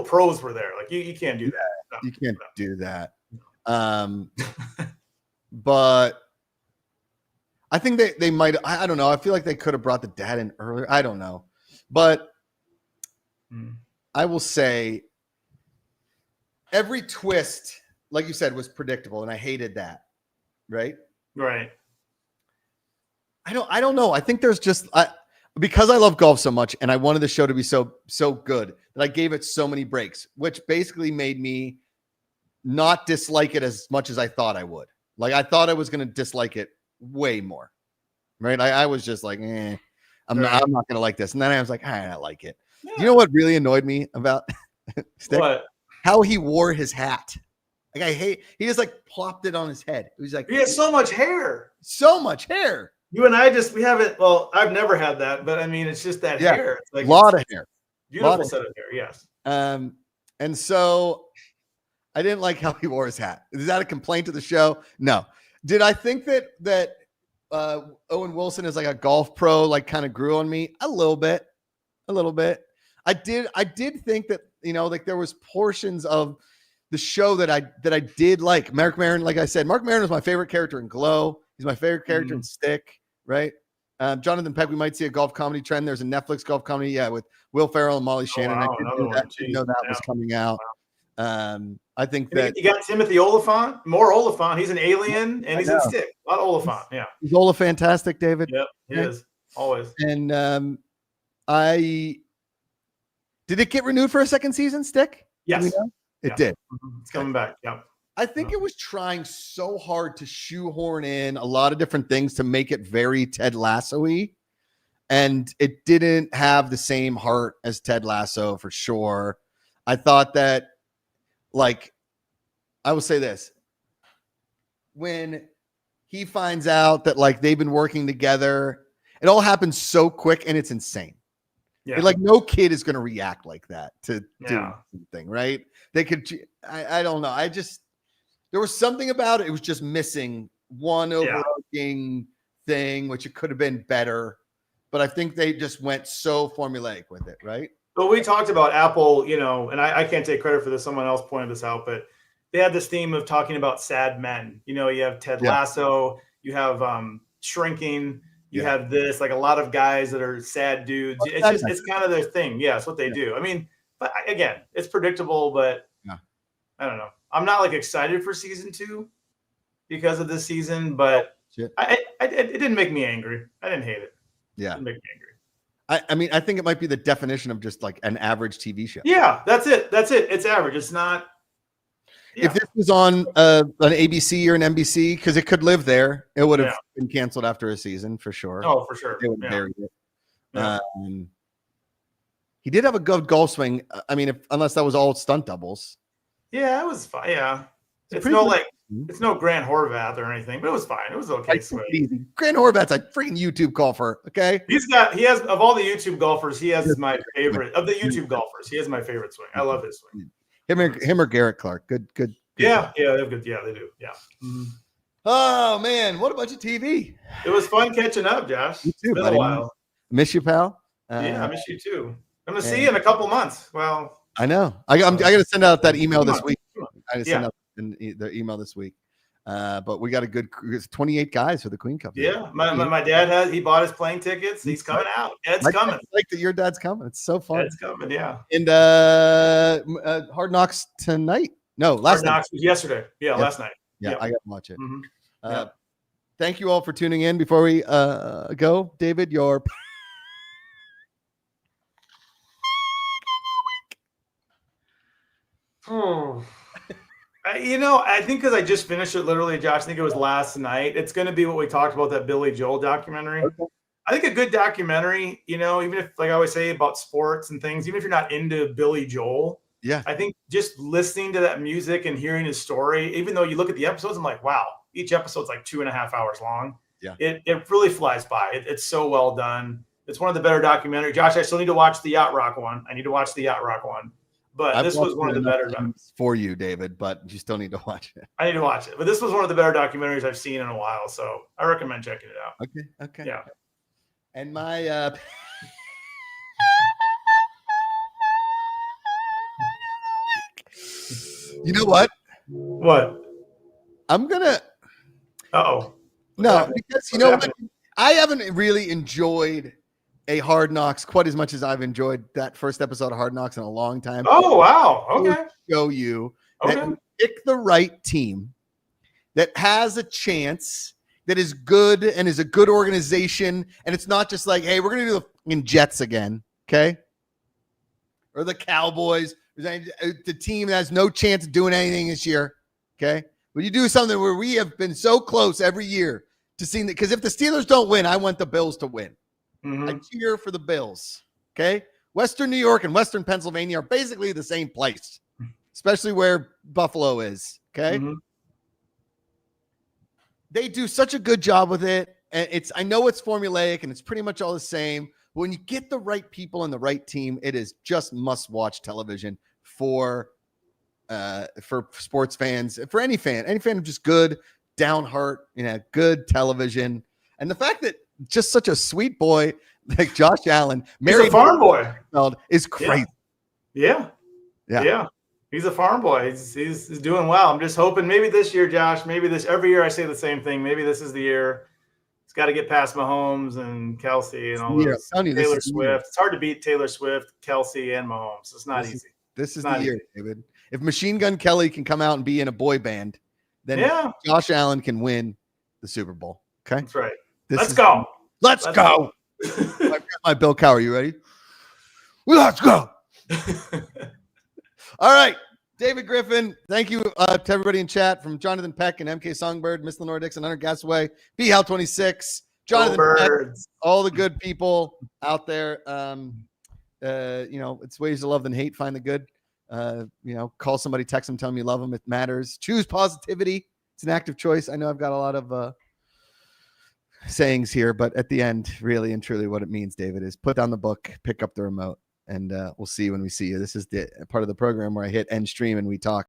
pros were there. Like you can't do that. No, you can't do that. But I think they might. I don't know. I feel like they could have brought the dad in earlier. I don't know, but I will say every twist, like you said, was predictable, and I hated that. Right. I don't know. I think there's just because I love golf so much, and I wanted the show to be so good that I gave it so many breaks, which basically made me not dislike it as much as I thought I would. Like I thought I was going to dislike it way more. Right. I was just like, I'm not going to like this. And then I was like, I like it. Yeah. You know what really annoyed me about Stick? What? How he wore his hat. Like he just like plopped it on his head. It was like, he has so much hair. So much hair. You and I we haven't, well, I've never had that, but I mean, it's just that hair. It's like a lot of hair. Beautiful set of hair. Yes. And so I didn't like how he wore his hat. Is that a complaint to the show? No. Did I think that Owen Wilson is like a golf pro, like kind of grew on me a little bit. I did think that, like there was portions of the show that I did like. Mark Maron, like I said, Mark Maron was my favorite character in Glow. He's my favorite character in Stick, right? Jonathan Peck, we might see a golf comedy trend. There's a Netflix golf comedy, with Will Ferrell and Molly Shannon. Wow, I didn't know that was coming out. I think that you got Timothy Oliphant, more Oliphant. He's an alien and he's in Stick. A lot of Oliphant. Yeah. Is Ola fantastic, David? Yep, he is. Always. And did it get renewed for a second season, Stick? Yes. It did. It's coming back. Yeah. I think it was trying so hard to shoehorn in a lot of different things to make it very Ted Lasso-y. And it didn't have the same heart as Ted Lasso for sure. I thought that, like, I will say this. When he finds out that, like, they've been working together, it all happens so quick and it's insane. Yeah. Like, no kid is going to react like that to do something, right? They could, I don't know. There was something about it. It was just missing one overarching thing, which it could have been better. But I think they just went so formulaic with it, right? But we talked about Apple, and I can't take credit for this. Someone else pointed this out, but they had this theme of talking about sad men. You have Ted Lasso, you have Shrinking, you have this, like a lot of guys that are sad dudes. It's kind of their thing. Yeah, it's what they do. I mean, but again, it's predictable, but I don't know. I'm not like excited for season 2 because of this season, but it didn't make me angry. I didn't hate it. Yeah. It didn't make me angry. I mean, I think it might be the definition of just like an average TV show. Yeah, that's it. It's average. It's not. Yeah. If this was on an ABC or an NBC, because it could live there, it would have been canceled after a season for sure. Oh, for sure. They would have buried it. Yeah. He did have a good golf swing. I mean, unless that was all stunt doubles. Yeah, it was fine. Yeah. It's no Grant Horvath or anything, but it was fine. It was okay. Easy. Grant Horvath's a freaking YouTube golfer. Okay. He has of all the YouTube golfers, he has my favorite of the YouTube golfers. He has my favorite swing. I love his swing. Him or Garrett Clark. Good. Yeah, they're good. Yeah, they do. Yeah. Mm-hmm. Oh man, what about your TV? It was fun catching up, Josh. You too, it's been buddy. a while. Miss you, pal. Yeah, I miss you too. I'm gonna see you in a couple months. Well, I know. I got to send out that email this week. I got to send out the email this week. But we got a good 28 guys for the Queen Cup. Yeah, my dad he bought his plane tickets. He's coming out. Ed's coming. Like that, your dad's coming. It's so fun. Ed's coming. Yeah. And Hard Knocks tonight. No, last night. Was yesterday. Yeah, last night. Yeah, I got to watch it. Mm-hmm. Thank you all for tuning in. Before we go, David, your I think because I just finished it literally, Josh. I think it was last night. It's going to be what we talked about, that Billy Joel documentary. Okay. I think a good documentary, even if, like I always say about sports and things, even if you're not into Billy Joel, I think just listening to that music and hearing his story, even though you look at the episodes, I'm like, wow, each episode's like 2.5 hours long. Yeah, it really flies by. It's so well done. It's one of the better documentaries. Josh, I still need to watch the Yacht Rock one. But this was one of the better for you, David, but you still need to watch it. I need to watch it. But this was one of the better documentaries I've seen in a while. So I recommend checking it out. Okay. Yeah. And my you know what? What? I'm gonna No, because you know what? I haven't really enjoyed a Hard Knocks quite as much as I've enjoyed that first episode of Hard Knocks in a long time. Oh, wow. Okay. Show you that you pick the right team that has a chance, that is good and is a good organization. And it's not just like, hey, we're going to do the fucking Jets again. Okay. Or the Cowboys, the team that has no chance of doing anything this year. Okay. But you do something where we have been so close every year to seeing that, because if the Steelers don't win, I want the Bills to win. Mm-hmm. I cheer for the Bills. Okay. Western New York and Western Pennsylvania are basically the same place, especially where Buffalo is. Okay. Mm-hmm. They do such a good job with it. And I know it's formulaic and it's pretty much all the same. But when you get the right people and the right team, it is just must-watch television for sports fans, for any fan of just good, down heart, good television. And the fact that just such a sweet boy like Josh Allen, married, he's a farm boy, is crazy. Yeah. He's a farm boy. He's doing well. I'm just hoping maybe this year, Josh. Every year I say the same thing. Maybe this is the year. It's got to get past Mahomes and Kelsey and all those. Taylor Swift. It's hard to beat Taylor Swift, Kelsey, and Mahomes. It's not easy. This is the year, David. If Machine Gun Kelly can come out and be in a boy band, then Josh Allen can win the Super Bowl. Okay, that's right. Let's go. Let's go. My Bill Cowher, you ready? Let's go. All right. David Griffin, thank you to everybody in chat, from Jonathan Peck and MK Songbird, Miss Lenore Dixon, Hunter Gasaway, BHal26, Jonathan Peck, all the good people out there. It's ways to love than hate. Find the good. Call somebody, text them, tell them you love them. It matters. Choose positivity. It's an active choice. I know I've got a lot of sayings here, but at the end, really and truly what it means, David, is put down the book, pick up the remote, and we'll see you when we see you. This is the part of the program where I hit end stream and we talk.